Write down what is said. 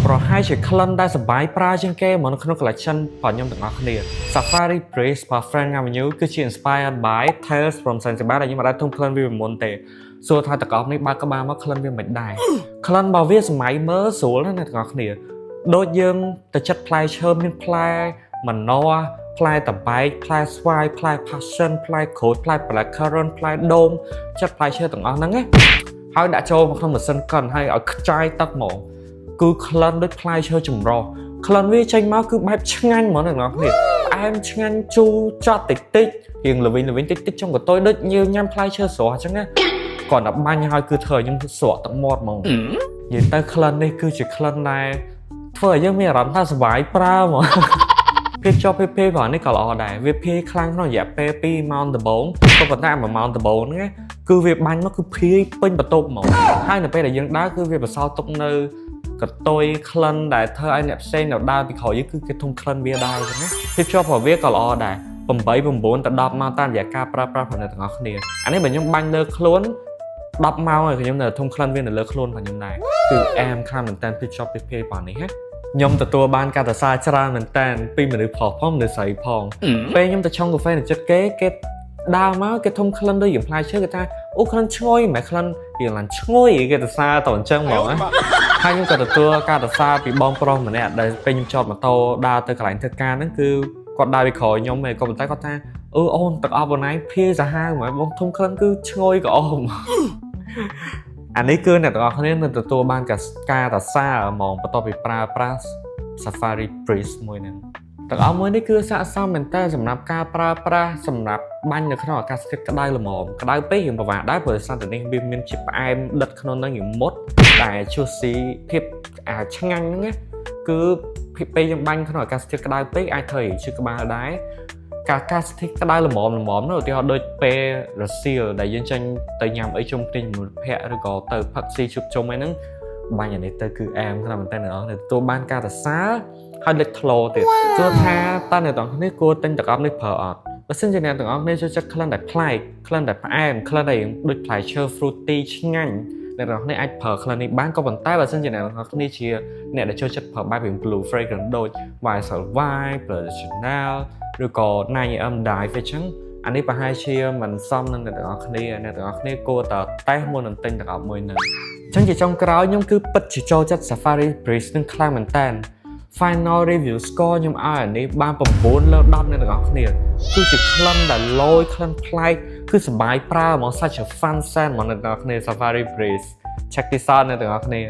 ប្រហែលជាក្លិនដែលសបាយប្រើជាងគេមកនៅក្នុង collection របស់ខ្ញុំទាំងអស់គ្នា Safari Breeze របស់ Frank Avenue គឺជា inspired by Tales from Zanzibar ដែលខ្ញុំអត់ធំក្លិនវាមុនទេសួរថាតកអបនេះបើកក្បាលមកក្លិនវាមិនដែរក្លិនរបស់វាសម័យមើលស្រួលណាស់អ្នកទាំងអស់គ្នាដូចយើងទៅចិត្តផ្លែឈើមានផ្លែម្នាស់ផ្លែតបែកផ្លែស្វាយផ្លែ passion ផ្លែក្រូចផ្លែ blackcurrant ផ្លែដូងចិត្តផ្លែឈើទាំងអស់ហ្នឹងណាហើយដាក់ចូលមកក្នុងម៉ាស៊ីនកិនហើយឲ្យខ្ចាយទឹកមកគឺក្លិនដូចផ្លែឈើចម្រុះក្លិនវាចេញមកគឺបែបឆ្ងាញ់ហ្មងអ្នកទាំងអស់គ្នាផ្អែមឆ្ងាញ់ជូរចត់តិចរៀងល្វីងតិចចុងកតុយដូចញ៉ាំផ្លែឈើស្រស់អញ្ចឹងណាគាត់តែបាញ់ហើយគឺធ្វើឲ្យខ្ញុំស្រក់ទឹកមាត់ហ្មងនិយាយទៅក្លិននេះគឺជាក្លិនដែលធ្វើឲ្យយើងមានអារម្មណ៍ថាសុបាយប្រើហ្មងភាពជាប់ភាពរបស់នេះក៏ល្អដែរវាភាយខ្លាំងក្នុងរយៈពេល2ម៉ោងដំបូងក៏ប៉ុន្តែ1ម៉ោងដំបូងហ្នឹងគឺវាបាញ់មកគឺភាយពេញបន្ទប់ហ្មងហើយនៅពេលដែលយើងដើរគឺវាបន្សល់ទុកនៅកតុយក្លិនដែលធ្វើឲ្យអ្នកផ្សេងនៅដើរពីក្រោយយើងគឺគេធំក្លិនវាដែរចឹងណាភាពជាប់របស់វាក៏ល្អដែរ8 9ទៅ10ម៉ោងតាមរយៈការប្រើប្រាស់របស់អ្នកទាំងអស់គ្នាអានេះបើខ្ញុំបាញ់លើខ្លួន10ម៉ោងហើយខ្ញុំនៅធំក្លិនវានៅលើខ្លួនរបស់ខ្ញុំដែរគឺអែមខ្លាំងមែនតើភាពជាប់ភាពរបស់នេះណាខ្ញុំទទួលបានការសរសើរច្រើនមែនតើពីមនុស្សផងមនុស្សស្រីផងពេលខ្ញុំទៅឆុងកាហ្វេនៅចិត្តគេដើរមកគេធំក្លិនដូចយ៉ាងផ្លែឈើគេថាអូក្លិនឈ្ងុយមិនក្លិនយ៉ាងឡានឈ្ងុយគេសរសើរតអញ្ចឹងហ្មងណាហើយខ្ញុំក៏ទទួលការសរសើរពីបងប្រុសម្នាក់ដែលពេលខ្ញុំចតម៉ូតូដើរទៅកន្លែងធ្វើការហ្នឹងគឺគាត់ដើរពីក្រោយខ្ញុំឯងក៏ប៉ុន្តែគាត់ថាអូនទឹកអប់អូនឯងភាសាហាវហ្មងបងធំក្លិនគឺឈ្ងុយក៏អមអានេះគឺអ្នកទាំងអស់គ្នានឹងទទួលបានការសរសើរហ្មងបន្ទាប់ពីប្រើប្រាស់ Safari Breeze មួយហ្នឹងទាំងអស់មួយនេះគឺស័ក្តិសមមែនតើសម្រាប់ការប្រើប្រាស់សម្រាប់បាញ់នៅក្នុងអាកាសធាតុក្តៅល្មមក្តៅពេកយើងពិបាកដែរព្រោះសារតែនេះវាមានជាផ្អែមដិតក្នុងហ្នឹងយ៉ាងមុតតែជួសស៊ីភាពឆ្ងាញ់ហ្នឹងណាគឺពេលយើងបាញ់ក្នុងអាកាសធាតុក្តៅពេកអាចធ្វើឲ្យឈឺក្បាលដែរការអាកាសធាតុក្តៅល្មមនោះឧទាហរណ៍ដូចពេលរសៀលដែលយើងចេញទៅញ៉ាំអីជុំគ្នាជាមួយភ័ក្រឬក៏ទៅផឹកស៊ីជួបជុំអីហ្នឹងបាញ់អានេះទៅគឺអែមខ្លាំងមែនតើអ្នកនរទទួលបានការសរសើរហើយលេចធ្លោទៀតទោះថាតើអ្នកទាំងគ្នាគួរទិញទឹកអប់នេះប្រើអត់បើសិនជាអ្នកទាំងអស់គ្នាចូលចិត្តក្លិនដែលប្លែកក្លិនដែលផ្អែមក្លិនដែលដូចផ្លែឈើ fruity ឆ្ងាញ់អ្នកទាំងគ្នាអាចប្រើក្លិននេះបានក៏ប៉ុន្តែបើសិនជាអ្នកទាំងគ្នាជាអ្នកដែលចូលចិត្តប្រើបែប blue fragrance ដូច YSL Vibe, Chanel ឬក៏ 9am Dive អញ្ចឹងអានេះប្រហែលជាមិនសមនឹងអ្នកទាំងអស់គ្នាគួរតែតេស្តមុននឹងទិញទឹកអប់មួយហ្នឹងអញ្ចឹងជាចុងក្រោយខ្ញុំគឺពិតជាចូលចិត្ត Safari Breeze នឹងខ្លាំងមែនតើFinal review score ខ្ញុំឲ្យអានេះបាន9 លើ 10 អ្នកទាំងអស់គ្នាគឺជាក្លិនដែលលយក្លិនប្លែកគឺសប្បាយប្រើហ្មង such a fun scent ហ្មងអ្នកទាំងអស់គ្នា Safari Breeze check this out អ្នកទាំងអស់គ្នា